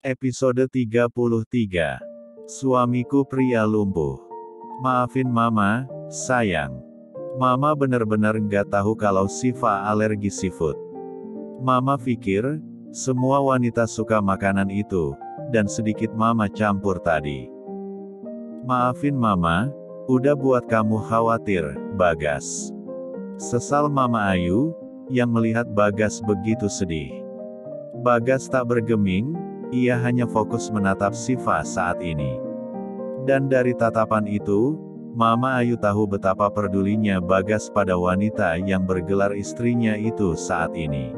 Episode 33. Suamiku pria lumpuh. Maafin mama, sayang. Mama bener-bener nggak tahu kalau Siva alergi seafood. Mama pikir, semua wanita suka makanan itu, dan sedikit mama campur tadi. Maafin mama, udah buat kamu khawatir, Bagas. Sesal Mama Ayu, yang melihat Bagas begitu sedih. Bagas tak bergeming, ia hanya fokus menatap Siva saat ini. Dan dari tatapan itu, Mama Ayu tahu betapa pedulinya Bagas pada wanita yang bergelar istrinya itu saat ini.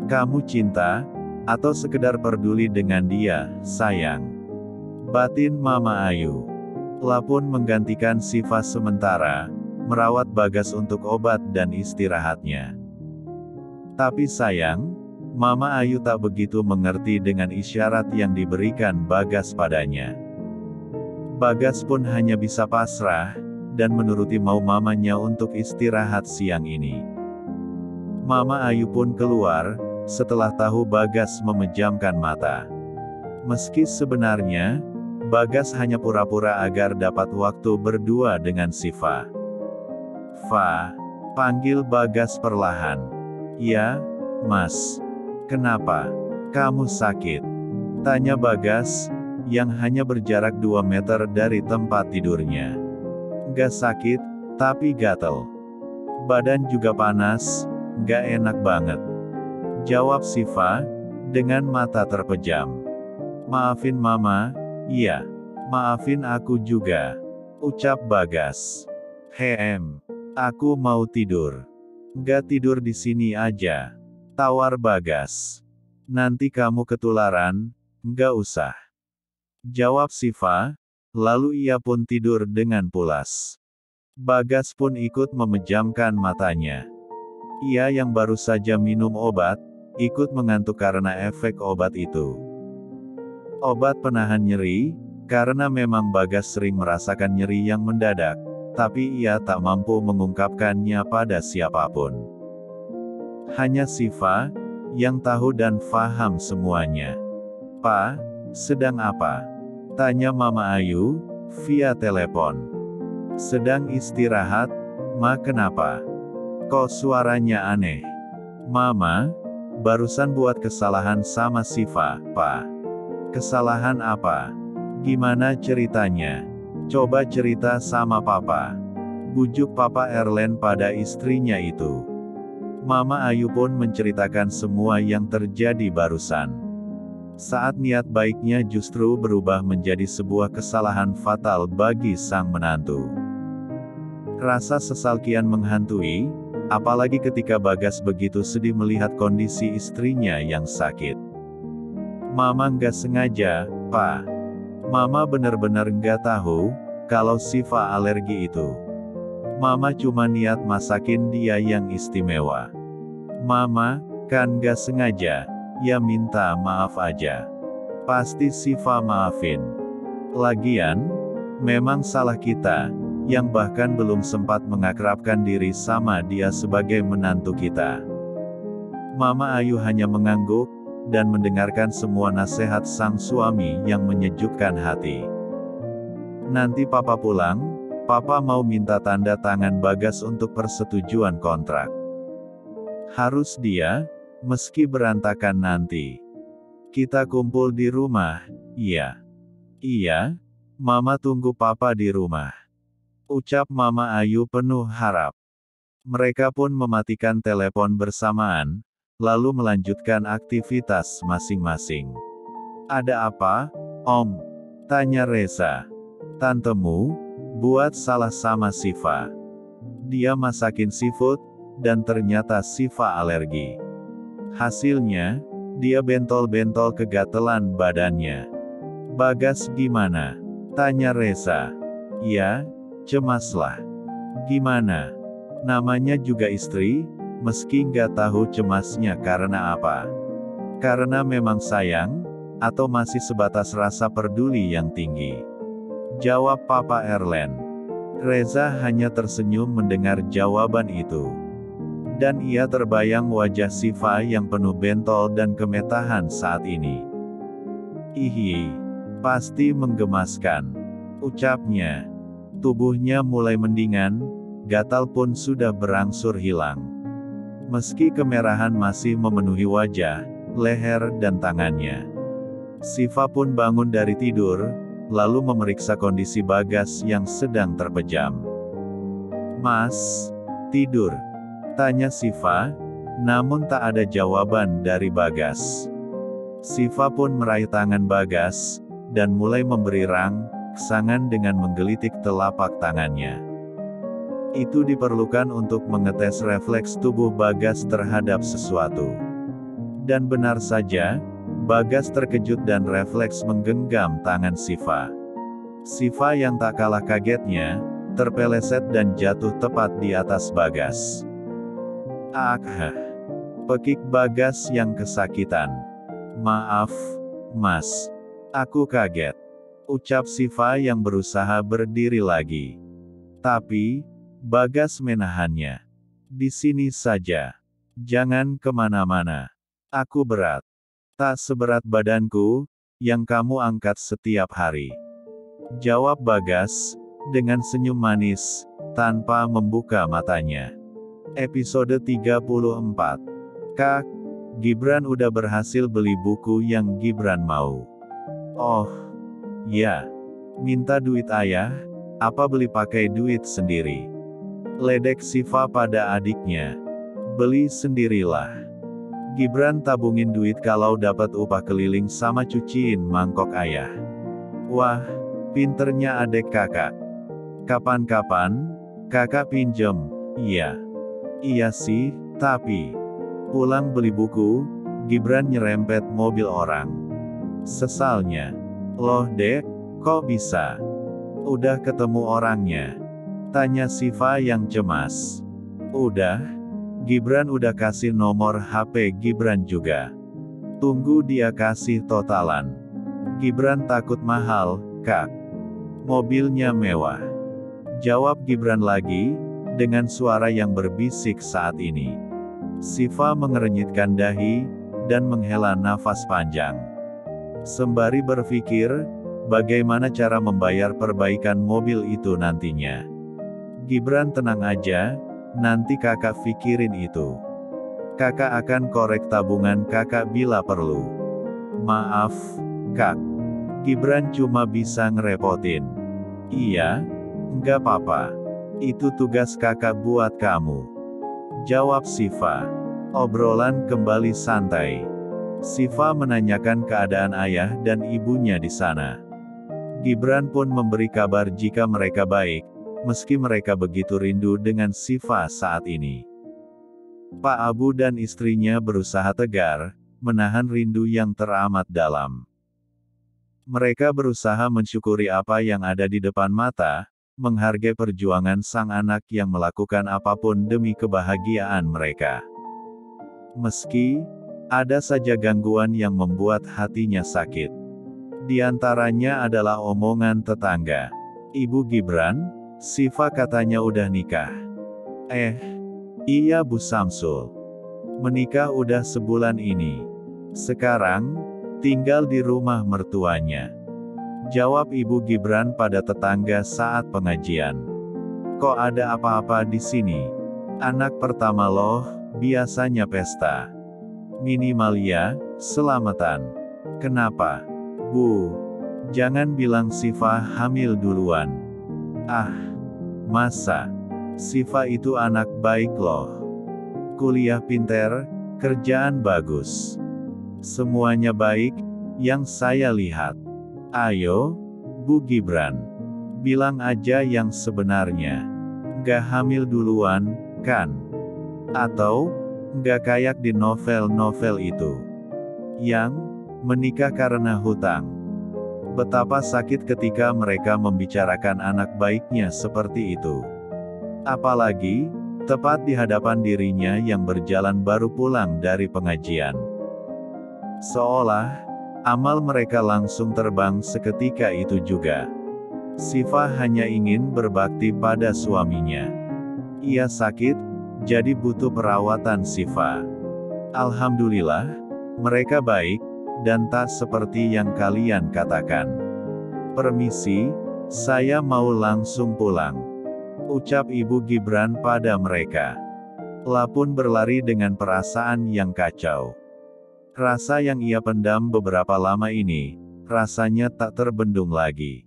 Kamu cinta, atau sekedar peduli dengan dia, sayang? Batin Mama Ayu. Lapun menggantikan Siva sementara, merawat Bagas untuk obat dan istirahatnya. Tapi sayang, Mama Ayu tak begitu mengerti dengan isyarat yang diberikan Bagas padanya. Bagas pun hanya bisa pasrah, dan menuruti mau mamanya untuk istirahat siang ini. Mama Ayu pun keluar, setelah tahu Bagas memejamkan mata. Meski sebenarnya, Bagas hanya pura-pura agar dapat waktu berdua dengan Siva. "Fa," panggil Bagas perlahan. "Ya, Mas. Kenapa? Kamu sakit?" tanya Bagas, yang hanya berjarak 2 meter dari tempat tidurnya. "Gak sakit, tapi gatel. Badan juga panas, gak enak banget," jawab Siva, dengan mata terpejam. "Maafin mama." "Iya. Maafin aku juga," ucap Bagas. Aku mau tidur." "Gak tidur di sini aja," tawar Bagas. "Nanti kamu ketularan." "Gak usah," jawab Siva, lalu ia pun tidur dengan pulas. Bagas pun ikut memejamkan matanya. Ia yang baru saja minum obat, ikut mengantuk karena efek obat itu. Obat penahan nyeri, karena memang Bagas sering merasakan nyeri yang mendadak, tapi ia tak mampu mengungkapkannya pada siapapun. Hanya Siva, yang tahu dan faham semuanya. "Pa, sedang apa?" tanya Mama Ayu, via telepon. "Sedang istirahat, Ma. Kenapa? Kok suaranya aneh?" "Mama, barusan buat kesalahan sama Siva, Pa." "Kesalahan apa? Gimana ceritanya? Coba cerita sama Papa," bujuk Papa Erlen pada istrinya itu. Mama Ayu pun menceritakan semua yang terjadi barusan. Saat niat baiknya justru berubah menjadi sebuah kesalahan fatal bagi sang menantu. Rasa sesal kian menghantui, apalagi ketika Bagas begitu sedih melihat kondisi istrinya yang sakit. "Mama nggak sengaja, Pa. Mama bener-bener nggak tahu, kalau Siva alergi itu. Mama cuma niat masakin dia yang istimewa. Mama, kan nggak sengaja, ya minta maaf aja. Pasti Siva maafin. Lagian, memang salah kita, yang bahkan belum sempat mengakrabkan diri sama dia sebagai menantu kita." Mama Ayu hanya mengangguk, dan mendengarkan semua nasihat sang suami yang menyejukkan hati. "Nanti Papa pulang, Papa mau minta tanda tangan Bagas untuk persetujuan kontrak. Harus dia, meski berantakan nanti. Kita kumpul di rumah, iya?" "Iya, Mama tunggu Papa di rumah," ucap Mama Ayu penuh harap. Mereka pun mematikan telepon bersamaan, lalu melanjutkan aktivitas masing-masing. "Ada apa, Om?" tanya Reza. "Tantemu buat salah sama Siva. Dia masakin seafood, dan ternyata Siva alergi. Hasilnya, dia bentol-bentol kegatelan badannya." "Bagas gimana?" tanya Reza. "Ya, cemaslah." "Gimana? Namanya juga istri, meski nggak tahu cemasnya karena apa. Karena memang sayang, atau masih sebatas rasa peduli yang tinggi?" jawab Papa Erlen. Reza hanya tersenyum mendengar jawaban itu. Dan ia terbayang wajah Siva yang penuh bentol dan kemetahan saat ini. Ihi, pasti menggemaskan, ucapnya. Tubuhnya mulai mendingan, gatal pun sudah berangsur hilang. Meski kemerahan masih memenuhi wajah, leher dan tangannya. Siva pun bangun dari tidur, lalu memeriksa kondisi Bagas yang sedang terpejam. "Mas, tidur?" tanya Siva, namun tak ada jawaban dari Bagas. Siva pun meraih tangan Bagas, dan mulai memberi rangsangan dengan menggelitik telapak tangannya. Itu diperlukan untuk mengetes refleks tubuh Bagas terhadap sesuatu. Dan benar saja, Bagas terkejut dan refleks menggenggam tangan Siva. Siva yang tak kalah kagetnya, terpeleset dan jatuh tepat di atas Bagas. "Ah!" pekik Bagas yang kesakitan. "Maaf, Mas. Aku kaget," ucap Siva yang berusaha berdiri lagi. Tapi, Bagas menahannya. "Di sini saja. Jangan kemana-mana. Aku berat. Tak seberat badanku, yang kamu angkat setiap hari," jawab Bagas, dengan senyum manis, tanpa membuka matanya. Episode 34. "Kak, Gibran udah berhasil beli buku yang Gibran mau." "Oh, ya. Minta duit ayah, apa beli pakai duit sendiri?" ledek Siva pada adiknya. "Beli sendirilah. Gibran tabungin duit kalau dapat upah keliling sama cuciin mangkok ayah." "Wah, pinternya adek kakak. Kapan-kapan, kakak pinjem." "Iya. Iya sih, tapi pulang beli buku, Gibran nyerempet mobil orang." Sesalnya. "Loh dek, kok bisa? Udah ketemu orangnya?" tanya Siva yang cemas. "Udah. Gibran udah kasih nomor HP Gibran juga. Tunggu dia kasih totalan. Gibran takut mahal, Kak. Mobilnya mewah," jawab Gibran lagi, dengan suara yang berbisik saat ini. Siva mengerenyitkan dahi, dan menghela nafas panjang. Sembari berpikir, bagaimana cara membayar perbaikan mobil itu nantinya. "Gibran tenang aja, nanti kakak pikirin itu. Kakak akan korek tabungan kakak bila perlu." "Maaf, Kak. Gibran cuma bisa ngerepotin." "Iya? Nggak apa-apa. Itu tugas kakak buat kamu," jawab Siva. Obrolan kembali santai. Siva menanyakan keadaan ayah dan ibunya di sana. Gibran pun memberi kabar jika mereka baik, meski mereka begitu rindu dengan Siva saat ini. Pak Abu dan istrinya berusaha tegar, menahan rindu yang teramat dalam. Mereka berusaha mensyukuri apa yang ada di depan mata, menghargai perjuangan sang anak yang melakukan apapun demi kebahagiaan mereka. Meski ada saja gangguan yang membuat hatinya sakit. Di antaranya adalah omongan tetangga. "Ibu Gibran, Siva katanya udah nikah." Iya Bu Samsul. Menikah udah sebulan ini. Sekarang, tinggal di rumah mertuanya," jawab Ibu Gibran pada tetangga saat pengajian. "Kok ada apa-apa di sini? Anak pertama loh, biasanya pesta. Minimal ya, selamatan." "Kenapa, Bu? Jangan bilang Siva hamil duluan." "Ah, masa? Siva itu anak baik loh. Kuliah pinter, kerjaan bagus. Semuanya baik, yang saya lihat. Ayo, Bu Gibran. Bilang aja yang sebenarnya. Nggak hamil duluan, kan? Atau, nggak kayak di novel-novel itu. Yang menikah karena hutang." Betapa sakit ketika mereka membicarakan anak baiknya seperti itu. Apalagi, tepat di hadapan dirinya yang berjalan baru pulang dari pengajian. Seolah, amal mereka langsung terbang seketika itu juga. Siva hanya ingin berbakti pada suaminya. Ia sakit, jadi butuh perawatan Siva. Alhamdulillah, mereka baik, dan tak seperti yang kalian katakan. Permisi, saya mau langsung pulang, ucap Ibu Gibran pada mereka. La pun berlari dengan perasaan yang kacau. Rasa yang ia pendam beberapa lama ini, rasanya tak terbendung lagi.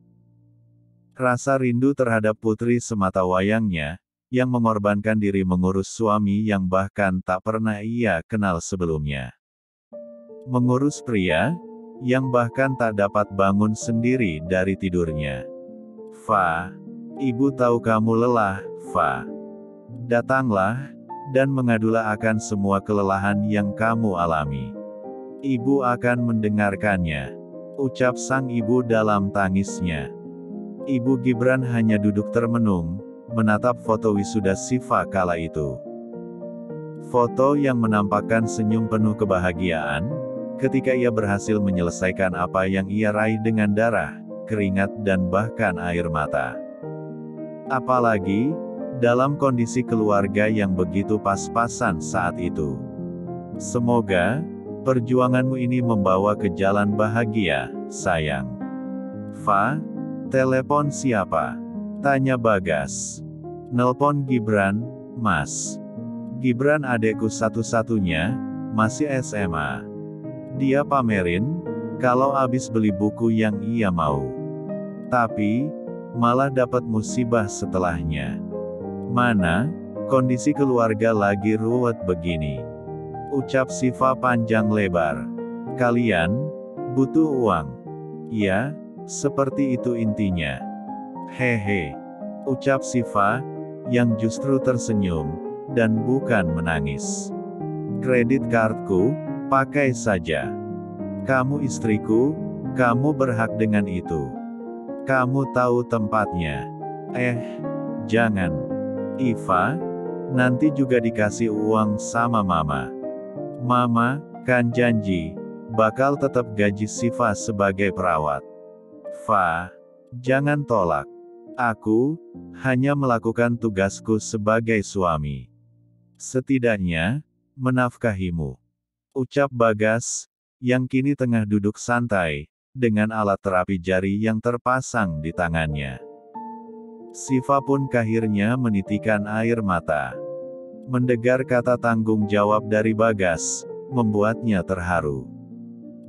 Rasa rindu terhadap putri sematawayangnya, yang mengorbankan diri mengurus suami yang bahkan tak pernah ia kenal sebelumnya. Mengurus pria, yang bahkan tak dapat bangun sendiri dari tidurnya. Fa, ibu tahu kamu lelah, Fa. Datanglah, dan mengadulah akan semua kelelahan yang kamu alami. Ibu akan mendengarkannya, ucap sang ibu dalam tangisnya. Ibu Gibran hanya duduk termenung, menatap foto wisuda Siva kala itu. Foto yang menampakkan senyum penuh kebahagiaan, ketika ia berhasil menyelesaikan apa yang ia raih dengan darah, keringat dan bahkan air mata. Apalagi, dalam kondisi keluarga yang begitu pas-pasan saat itu. Semoga, perjuanganmu ini membawa ke jalan bahagia, sayang. Fa, telepon siapa? Tanya Bagas. Nelpon Gibran, Mas. Gibran adekku satu-satunya, masih SMA. Dia pamerin, kalau abis beli buku yang ia mau. Tapi, malah dapat musibah setelahnya. Mana, kondisi keluarga lagi ruwet begini. Ucap Siva panjang lebar. Kalian, butuh uang. Ya, seperti itu intinya. Hehe. Ucap Siva, yang justru tersenyum, dan bukan menangis. Kredit kartuku, pakai saja. Kamu istriku, kamu berhak dengan itu. Kamu tahu tempatnya. Jangan. Iva, nanti juga dikasih uang sama mama. Mama, kan janji, bakal tetap gaji Siva sebagai perawat. Fa, jangan tolak. Aku, hanya melakukan tugasku sebagai suami. Setidaknya, menafkahimu. Ucap Bagas, yang kini tengah duduk santai, dengan alat terapi jari yang terpasang di tangannya. Siva pun akhirnya menitikan air mata. Mendengar kata tanggung jawab dari Bagas, membuatnya terharu.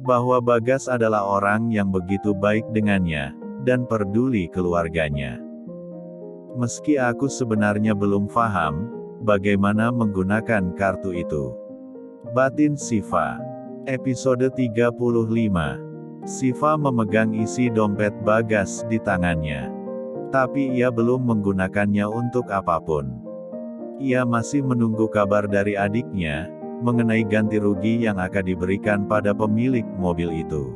Bahwa Bagas adalah orang yang begitu baik dengannya, dan peduli keluarganya. Meski aku sebenarnya belum paham, bagaimana menggunakan kartu itu. Batin Siva. Episode 35. Siva memegang isi dompet Bagas di tangannya. Tapi ia belum menggunakannya untuk apapun. Ia masih menunggu kabar dari adiknya, mengenai ganti rugi yang akan diberikan pada pemilik mobil itu.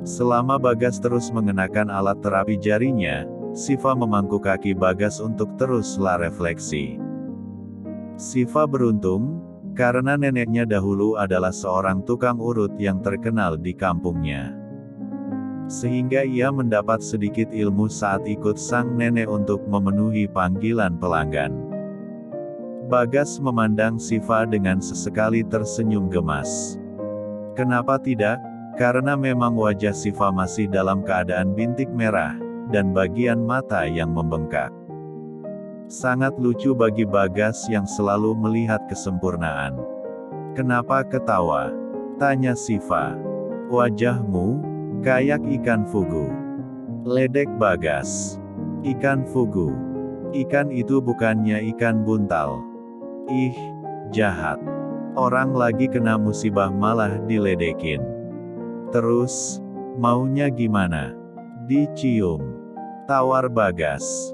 Selama Bagas terus mengenakan alat terapi jarinya, Siva memangku kaki Bagas untuk teruslah refleksi. Siva beruntung, karena neneknya dahulu adalah seorang tukang urut yang terkenal di kampungnya. Sehingga ia mendapat sedikit ilmu saat ikut sang nenek untuk memenuhi panggilan pelanggan. Bagas memandang Siva dengan sesekali tersenyum gemas. Kenapa tidak? Karena memang wajah Siva masih dalam keadaan bintik merah, dan bagian mata yang membengkak. Sangat lucu bagi Bagas yang selalu melihat kesempurnaan. Kenapa ketawa? Tanya Siva. Wajahmu kayak ikan fugu. Ledek Bagas. Ikan fugu. Ikan itu bukannya ikan buntal. Ih, jahat. Orang lagi kena musibah malah diledekin. Terus, maunya gimana? Dicium. Tawar Bagas.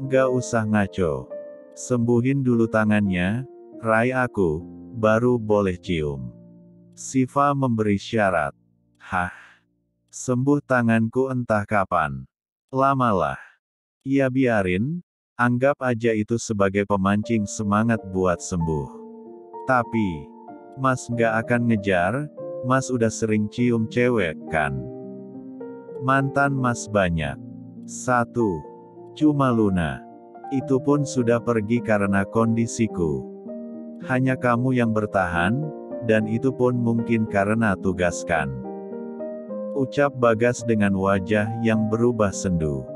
Gak usah ngaco. Sembuhin dulu tangannya, rai aku, baru boleh cium. Siva memberi syarat. Hah? Sembuh tanganku entah kapan. Lamalah. Ya biarin, anggap aja itu sebagai pemancing semangat buat sembuh. Tapi, Mas gak akan ngejar, Mas udah sering cium cewek, kan? Mantan Mas banyak. 1. Cuma Luna. Itu pun sudah pergi karena kondisiku. Hanya kamu yang bertahan, dan itu pun mungkin karena tugaskan. Ucap Bagas dengan wajah yang berubah sendu.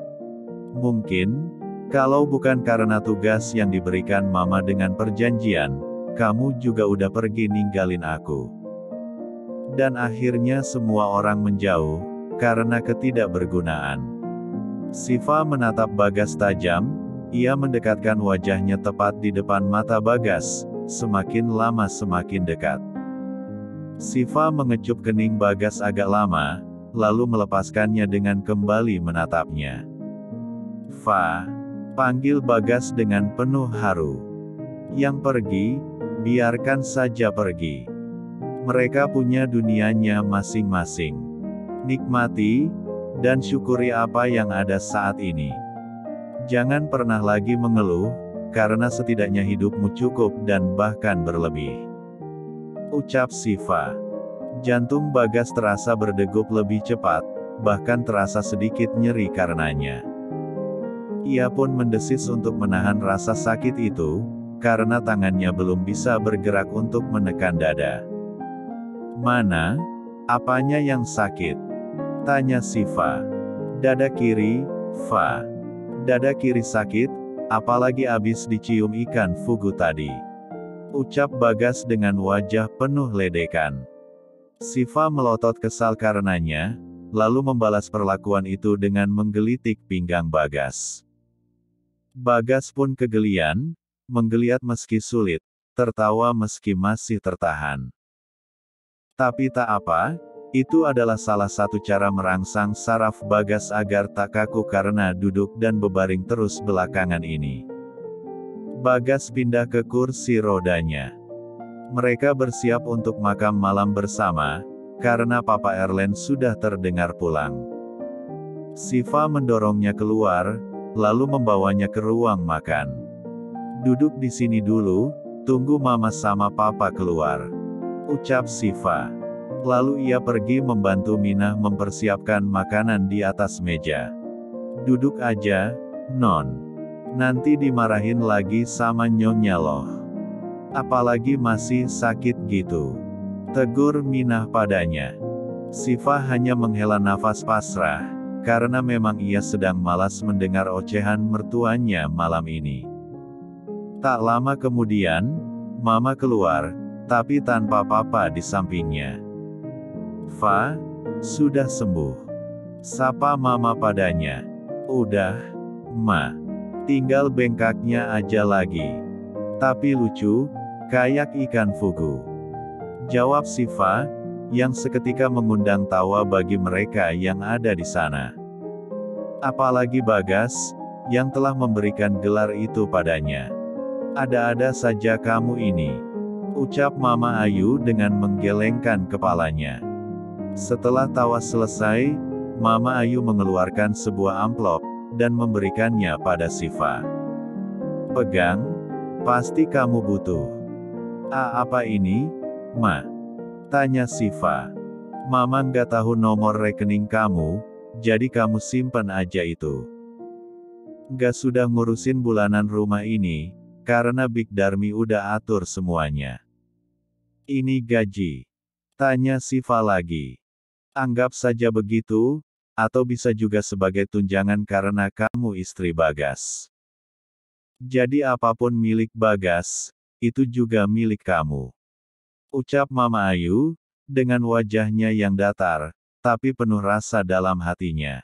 Mungkin, kalau bukan karena tugas yang diberikan Mama dengan perjanjian, kamu juga udah pergi ninggalin aku. Dan akhirnya semua orang menjauh, karena ketidakbergunaan. Siva menatap Bagas tajam, ia mendekatkan wajahnya tepat di depan mata Bagas, semakin lama semakin dekat. Siva mengecup kening Bagas agak lama, lalu melepaskannya dengan kembali menatapnya. "Fa," panggil Bagas dengan penuh haru. "Yang pergi, biarkan saja pergi. Mereka punya dunianya masing-masing. Nikmati, dan syukuri apa yang ada saat ini. Jangan pernah lagi mengeluh, karena setidaknya hidupmu cukup dan bahkan berlebih." Ucap Siva. Jantung Bagas terasa berdegup lebih cepat, bahkan terasa sedikit nyeri karenanya. Ia pun mendesis untuk menahan rasa sakit itu, karena tangannya belum bisa bergerak untuk menekan dada. "Mana? Apanya yang sakit?" tanya Siva. "Dada kiri, Fa. Dada kiri sakit, apalagi abis dicium ikan fugu tadi," ucap Bagas dengan wajah penuh ledekan. Siva melotot kesal karenanya, lalu membalas perlakuan itu dengan menggelitik pinggang Bagas. Bagas pun kegelian, menggeliat meski sulit, tertawa meski masih tertahan. Tapi tak apa, itu adalah salah satu cara merangsang saraf Bagas agar tak kaku karena duduk dan berbaring terus belakangan ini. Bagas pindah ke kursi rodanya. Mereka bersiap untuk makan malam bersama, karena Papa Erlen sudah terdengar pulang. Siva mendorongnya keluar, lalu membawanya ke ruang makan. "Duduk di sini dulu, tunggu Mama sama Papa keluar," ucap Siva. Lalu ia pergi membantu Minah mempersiapkan makanan di atas meja. "Duduk aja, Non. Nanti dimarahin lagi sama Nyonya loh. Apalagi masih sakit gitu," tegur Minah padanya. Siva hanya menghela nafas pasrah, karena memang ia sedang malas mendengar ocehan mertuanya malam ini. Tak lama kemudian, Mama keluar, tapi tanpa Papa di sampingnya. "Fa, sudah sembuh?" sapa Mama padanya. "Udah, Ma. Tinggal bengkaknya aja lagi. Tapi lucu, kayak ikan fugu," jawab Siva, yang seketika mengundang tawa bagi mereka yang ada di sana. Apalagi Bagas, yang telah memberikan gelar itu padanya. "Ada-ada saja kamu ini," ucap Mama Ayu dengan menggelengkan kepalanya. Setelah tawa selesai, Mama Ayu mengeluarkan sebuah amplop, dan memberikannya pada Siva. "Pegang, pasti kamu butuh." Apa ini, Ma?" tanya Siva. "Mama nggak tahu nomor rekening kamu, jadi kamu simpan aja itu. Nggak sudah ngurusin bulanan rumah ini, karena Big Darmi udah atur semuanya." "Ini gaji?" tanya Siva lagi. "Anggap saja begitu, atau bisa juga sebagai tunjangan karena kamu istri Bagas. Jadi apapun milik Bagas, itu juga milik kamu," ucap Mama Ayu, dengan wajahnya yang datar, tapi penuh rasa dalam hatinya.